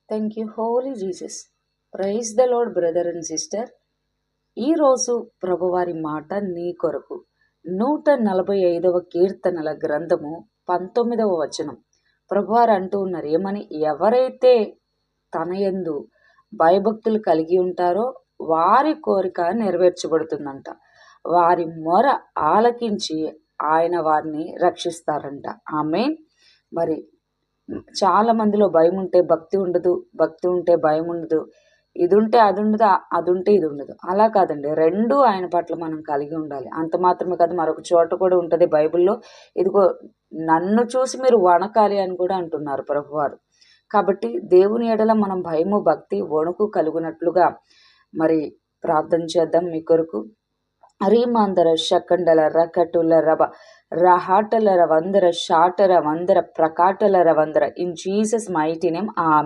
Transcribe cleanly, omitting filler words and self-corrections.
Thank you holy Jesus. Praise the Lord brother and sister. ఈరోజు ప్రభువారి మాట నీ కొరకు 145 కీర్తనల గ్రంథము 19వ వచనం. ప్రభువారు అంటూ ఉన్నారు ఏమని, ఎవరైతే తన యందు భయభక్తులు కలిగి ఉంటారో వారి కోరిక నెరవేర్చబడుతుందంట. వారి మొర ఆలకించి ఆయన వారిని రక్షిస్తారంట. ఆమేన్. మరి చాలా మందిలో భయం ఉంటే భక్తి ఉండదు, భక్తి ఉంటే భయం ఉండదు, ఇది ఉంటే అది ఉండదు, అది ఉంటే ఇది ఉండదు. అలా కాదండి, రెండు ఆయన పట్ల మనం కలిగి ఉండాలి. అంత మాత్రమే కాదు, మరొక చోట కూడా ఉంటుంది బైబిల్లో, ఇదిగో నన్ను చూసి మీరు వణకాలి అని కూడా అంటున్నారు ప్రభువారు. కాబట్టి దేవుని ఎడల మనం భయము, భక్తి, వణుకు కలుగునట్లుగా మరి ప్రార్థన చేద్దాం. మీ కొరకు రీమాందర షకండల రకటుల రబ రహాటల రవందర షాటర వందర ప్రకాటల రవందర ఇన్ జీసస్ మైటీ నేమ్.